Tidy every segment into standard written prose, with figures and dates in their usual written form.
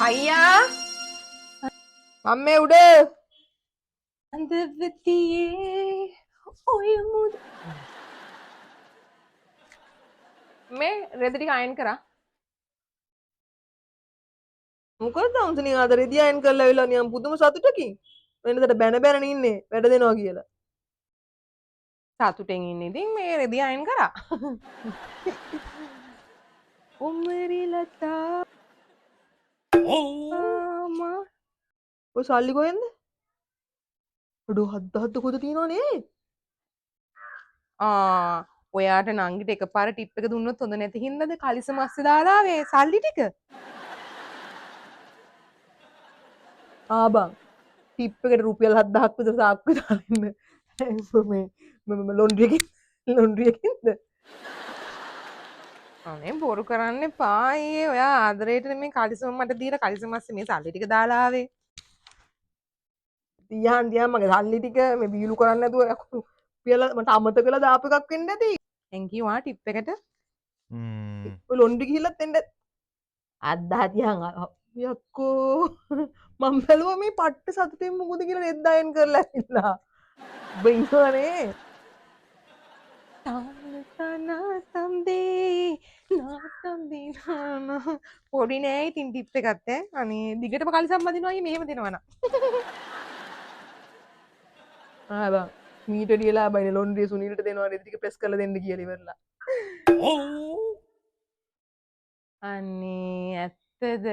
අයියා අම්මේ උඩ අඳවතියේ ඔය මුද මේ රෙදි ටික අයන් කරා. මොකද අම්සනේ අද රෙදි අයන් කරලා ඇවිල්ලා නියම් පුදුම සතුටකින් වෙනදට බැන බැන ඉන්නේ වැඩ දෙනවා කියලා. සතුටෙන් ඉන්න ඉතින් මේ රෙදි අයන් කරා. උමරිලතා ඔය සල්ලි කොහෙන්ද? අඩෝ 7000 කොහෙද තියනවනේ? ඔයාට නංගිට එකපාර ටිප් එක දුන්නොත් හොඳ නැති හින්දාද කලිසම අස්සේ දාලා ආවේ සල්ලි ටික. බං ටිප් එකට රුපියල් 7000ක් විතර සාක්කුවේ දාලා ඉන්න. මේ ලොන්ඩ්‍රි එකකින්ද? අනේ බොරු කරන්න එපා අයියේ. ඔයා ආදරේට මේ කලිසම මට දීලා කලිසම අස්සේ මේ සල්ලි ටික දාලා ආවේ. තියන් මගේ සල්ලි ටික මේ බීලු කරන්න නැතුව රුපියල් මට අමතක කරලා දාපු එකක් වෙන්න ඇති. thank you ටිප් එකට. ඔය ලොන්ඩ්‍රි ගිහිල්ලත් එන්න 7000 තියන් යක්කෝ මම බැලුවා මේ පට්ට සතුටින් මොකද කියලා රෙද්ද අයන් කරලා ඇවිල්ලා. ඔබ ඉන්නවනේ. පොඩි නෑ ඉතින් ටිප් එකත් ඈ. අනේ දිගටම කලිසම් බඳිනවා අයියේ මෙහෙම දෙනවනම්. බං මීට ඩියලා බයින ලොන්ඩ්‍රිය සුනිල්ට දෙනවා රෙදි ටික ප්‍රෙස් කරලා දෙන්න කියලා ඉවරලා. අනේ ඇත්තද?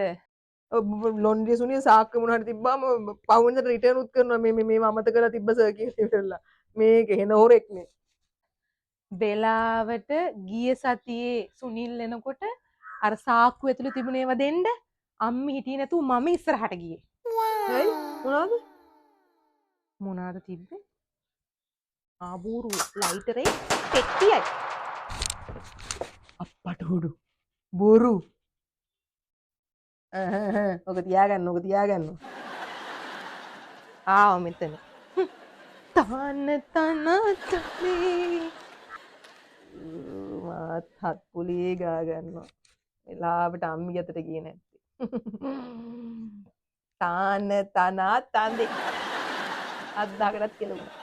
ලොන්ඩ්‍රිය සුනිල් සාක්ක මොන හරි තිබ්බාම පවුන්සට රිටර්න් උත් කරනවා මේ අමතක කරලා තිබ්බ සර් කියලා ඉවරලා. මේක හෙන හොරෙක්නේ. වෙලාවට ගිය සතියේ සුනිල් එනකොට අර සාක්කු ඇතුළේ තිබුණ ඒවා දෙන්න අම්මි හිටියේ නැතුව මම ඉස්සරහට ගියේ. ඇයි මොනවද? මොනවාද තිබ්බේ? ආබෝරු ලයිටරේ පෙට්ටියයි. අප්පට හුඩු බොරු. ඔක තියාගන්න. ආව මෙතන. තාන්න තනතනේ මාත් හත් පුලියේ ගාගන්නවා. වෙලාවට අම්මි අතට ගියේ නැත්තේ. තාන්න තනා තන්දේ. අත් දාකටත් කෙලුණා.